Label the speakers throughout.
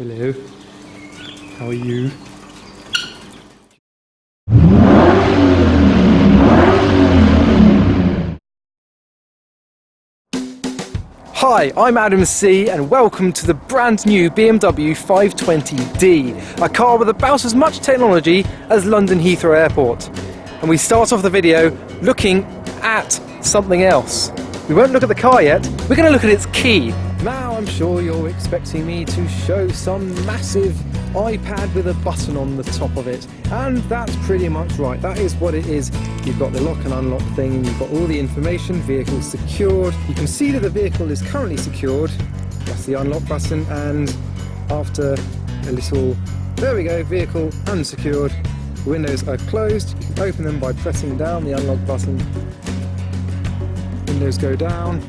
Speaker 1: Hello. How are you? Hi, I'm Adam C and welcome to the brand new BMW 520D, a car with about as much technology as London Heathrow Airport. And we start off the video looking at something else. We won't look at the car yet, we're going to look at its key. Now I'm sure you're expecting me to show some massive iPad with a button on the top of it, and that's pretty much right, that is what it is. You've got the lock and unlock thing and you've got all the information, vehicle secured. You can see that the vehicle is currently secured, that's the unlock button, and after a little, there we go, vehicle unsecured. The windows are closed, you can open them by pressing down the unlock button. Windows go down.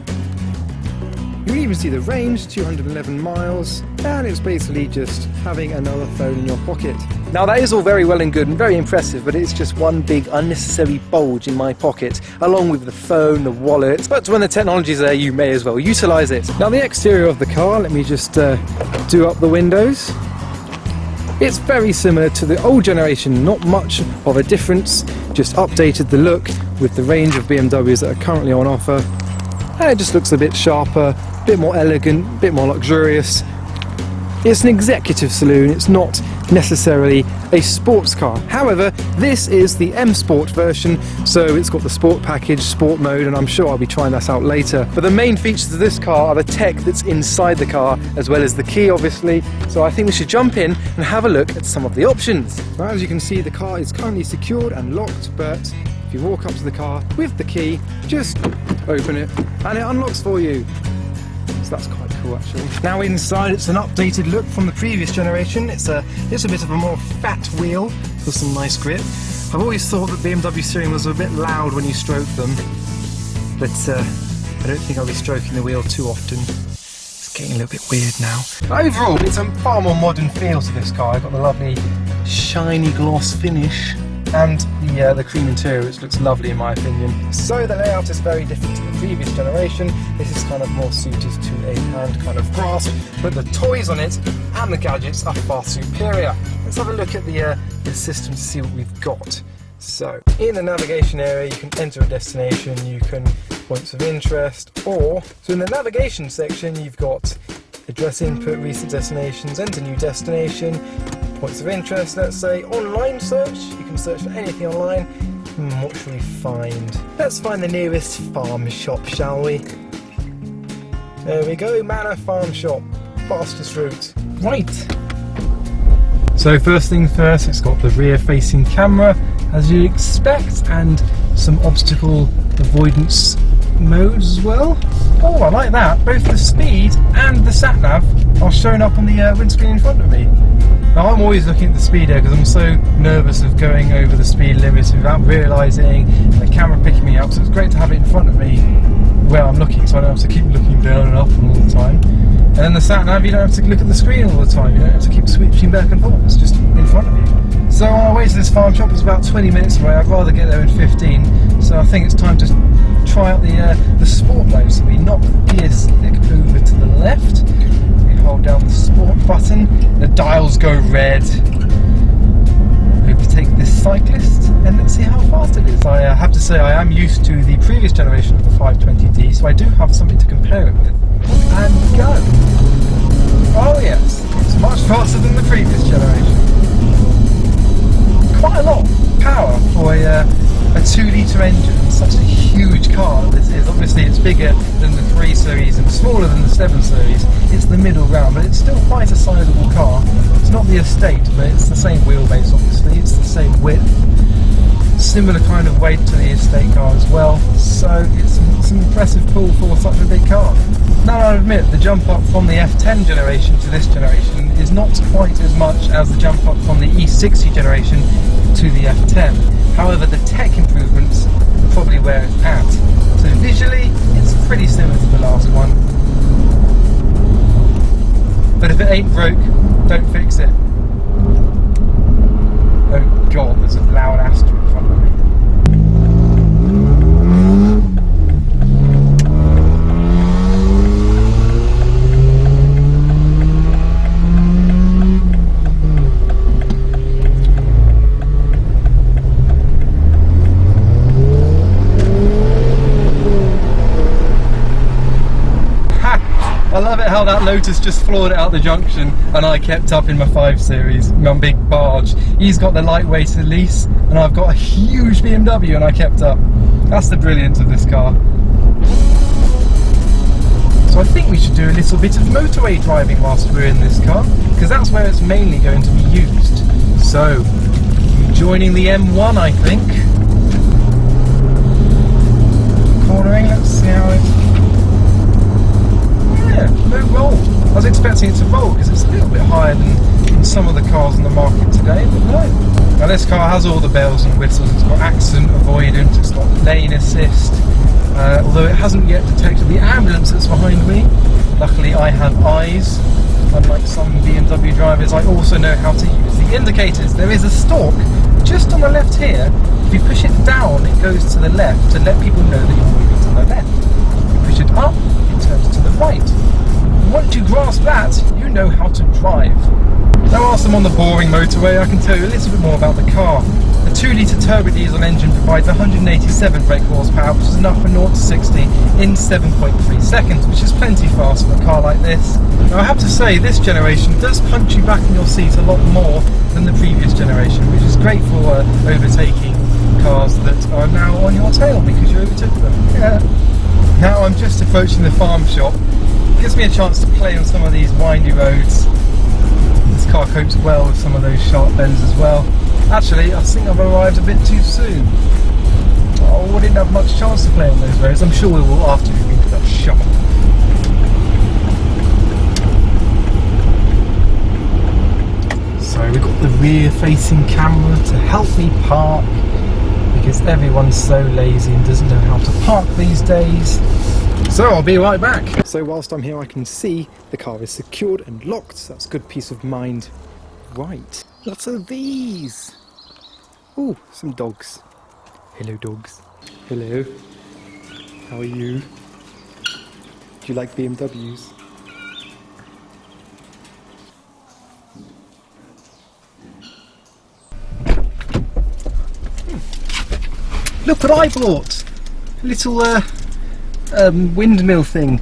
Speaker 1: You can even see the range, 211 miles, and it's basically just having another phone in your pocket. Now that is all very well and good and very impressive, but it's just one big unnecessary bulge in my pocket, along with the phone, the wallet. But when the technology's there, you may as well utilise it. Now the exterior of the car, let me just do up the windows. It's very similar to the old generation, not much of a difference, just updated the look with the range of BMWs that are currently on offer. And it just looks a bit sharper, a bit more elegant, a bit more luxurious. It's an executive saloon, it's not necessarily a sports car. However, this is the M Sport version, so it's got the sport package, sport mode, and I'm sure I'll be trying that out later. But the main features of this car are the tech that's inside the car, as well as the key, obviously. So I think we should jump in and have a look at some of the options. Now, as you can see, the car is currently secured and locked, but if you walk up to the car with the key, just open it, and it unlocks for you. So that's quite cool actually. Now inside, it's an updated look from the previous generation. It's a bit of a more fat wheel with some nice grip. I've always thought that BMW steering was a bit loud when you stroke them, but I don't think I'll be stroking the wheel too often. It's getting a little bit weird now. But overall, it's a far more modern feel to this car. I've got the lovely shiny gloss finish and the cream interior, which looks lovely in my opinion. So the layout is very different to the previous generation. This is kind of more suited to a hand kind of grasp, but the toys on it and the gadgets are far superior. Let's have a look at the system to see what we've got. So in the navigation area, you can enter a destination, you can points of interest, so in the navigation section, you've got address input, recent destinations, enter new destination, points of interest, let's say online search, you can search for anything online. What should we find? Let's find the nearest farm shop, shall we? There we go, Manor Farm Shop, fastest route. Right. So first things first, it's got the rear facing camera, as you'd expect, and some obstacle avoidance modes as well. Oh, I like that. Both the speed and the sat-nav are showing up on the windscreen in front of me. Now I'm always looking at the speedo because I'm so nervous of going over the speed limit without realising, the camera picking me up, so it's great to have it in front of me where I'm looking, so I don't have to keep looking down and up all the time. And then the sat-nav, you don't have to look at the screen all the time, you don't have to keep switching back and forth, it's just in front of you. So our way to this farm shop is about 20 minutes away, I'd rather get there in 15, so I think it's time to try out the sport mode. So we knock the gear stick over to the left, we hold down the sport button, the dials go red, we overtake this cyclist, and let's see how fast it is. I have to say I am used to the previous generation of the 520D, so I do have something to compare it with. And go! Oh yes, it's much faster than the previous generation. Quite a lot of power for a 2-litre engine, such a huge car this is. Obviously it's bigger than the 3 Series and smaller than the 7 Series. It's the middle ground, but it's still quite a sizable car. It's not the Estate, but it's the same wheelbase obviously, it's the same width. Similar kind of weight to the Estate car as well, so it's an impressive pull for such a big car. Now I'll admit, the jump up from the F10 generation to this generation is not quite as much as the jump up from the E60 generation to the F10. However, the tech improvements are probably where it's at. So visually, it's pretty similar to the last one. But if it ain't broke, don't fix it. Oh god, there's a loud Astra in front of me. That Lotus just floored it out the junction, and I kept up in my 5 Series, my big barge. He's got the lightweight Elise, and I've got a huge BMW, and I kept up. That's the brilliance of this car. So I think we should do a little bit of motorway driving whilst we're in this car, because that's where it's mainly going to be used. So, joining the M1, I think. Cornering, let's see how it... Yeah, no roll. I was expecting it to roll because it's a little bit higher than some of the cars on the market today, but no. Now this car has all the bells and whistles. It's got accident avoidance, it's got lane assist, although it hasn't yet detected the ambulance that's behind me. Luckily I have eyes. Unlike some BMW drivers, I also know how to use the indicators. There is a stalk just on the left here. If you push it down, it goes to the left to let people know that you're moving to the left. If you push it up, it turns to the right. And once you grasp that, you know how to drive. Now whilst I'm on the boring motorway, I can tell you a little bit more about the car. The 2-litre turbo diesel engine provides 187 brake horsepower, which is enough for 0 to 60 in 7.3 seconds, which is plenty fast for a car like this. Now I have to say, this generation does punch you back in your seat a lot more than the previous generation, which is great for overtaking cars that are now on your tail because you overtook them. Yeah. Now I'm just approaching the farm shop. It gives me a chance to play on some of these windy roads. This car copes well with some of those sharp bends as well. Actually, I think I've arrived a bit too soon. Oh, we didn't have much chance to play on those roads. I'm sure we will after we've been to that shop. So we've got the rear-facing camera to help me park, because everyone's so lazy and doesn't know how to park these days. So I'll be right back. So whilst I'm here I can see the car is secured and locked, so that's good peace of mind. Right, lots of these. Oh, some dogs. Hello dogs. Hello. How are you? Do you like BMWs? Look what I bought! A little windmill thing.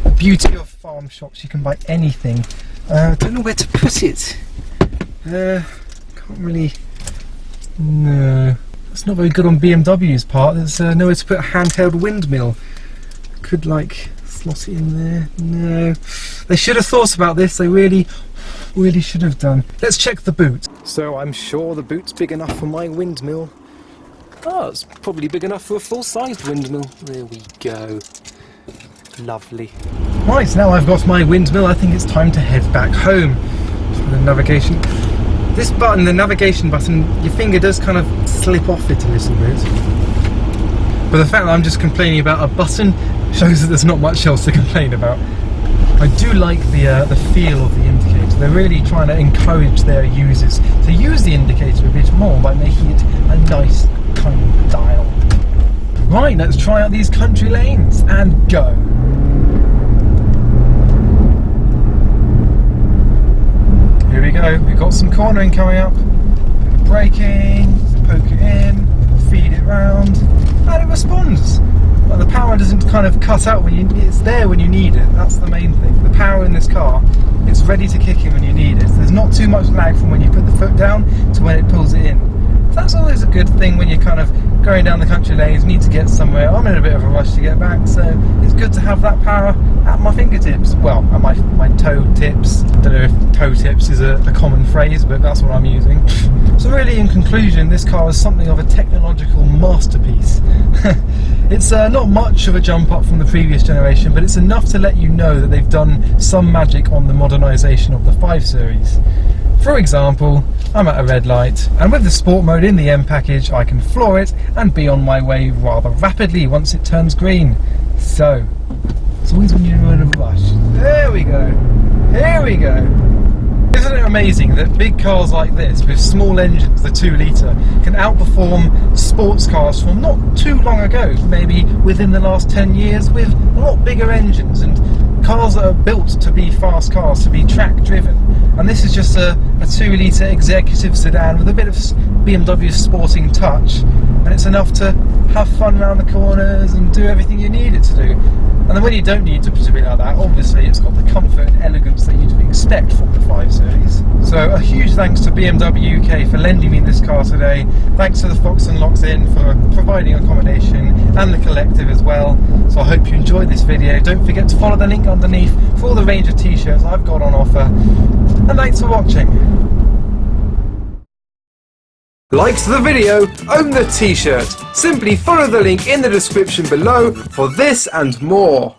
Speaker 1: The beauty of farm shops, you can buy anything. Don't know where to put it. Can't really... No. That's not very good on BMW's part. There's nowhere to put a handheld windmill. Could like slot it in there. No. They should have thought about this. They really should have done. Let's check the boot. So I'm sure the boot's big enough for my windmill. Oh, it's probably big enough for a full-sized windmill. There we go. Lovely. Right, now I've got my windmill, I think it's time to head back home. The navigation. This button, the navigation button, your finger does kind of slip off it a little bit. But the fact that I'm just complaining about a button shows that there's not much else to complain about. I do like the feel of the indicator. They're really trying to encourage their users to use the indicator a bit more by making it a nice kind of dial. Right, let's try out these country lanes and go. Here we go, we've got some cornering coming up. Braking, poke it in, feed it round, and it responds. Like the power doesn't kind of cut out when it's there when you need it. That's the main thing. The power in this car, it's ready to kick in when you need it. There's not too much lag from when you put the foot down to when it pulls it in. That's always a good thing when you're kind of going down the country lanes, need to get somewhere. I'm in a bit of a rush to get back, so it's good to have that power at my fingertips. Well, at my toe tips. I don't know if toe tips is a common phrase, but that's what I'm using. So really, in conclusion, this car is something of a technological masterpiece. It's not much of a jump up from the previous generation, but it's enough to let you know that they've done some magic on the modernisation of the 5 Series. For example, I'm at a red light, and with the sport mode in the M package I can floor it and be on my way rather rapidly once it turns green. So, it's always when you're in a rush. There we go, here we go. Isn't it amazing that big cars like this with small engines, the 2 litre, can outperform sports cars from not too long ago, maybe within the last 10 years, with a lot bigger engines and cars that are built to be fast cars, to be track driven. And this is just a 2 litre executive sedan with a bit of BMW sporting touch, and it's enough to have fun around the corners and do everything you need it to do. And then when you don't need to position it like that, obviously it's got the comfort and elegance that you'd expect from the 5 Series. So a huge thanks to BMW UK for lending me this car today. Thanks to the Fox & Locks Inn for providing accommodation, and the collective as well. So I hope you enjoyed this video. Don't forget to follow the link underneath for all the range of t-shirts I've got on offer. And thanks for watching. Liked the video? Own the t-shirt. Simply follow the link in the description below for this and more.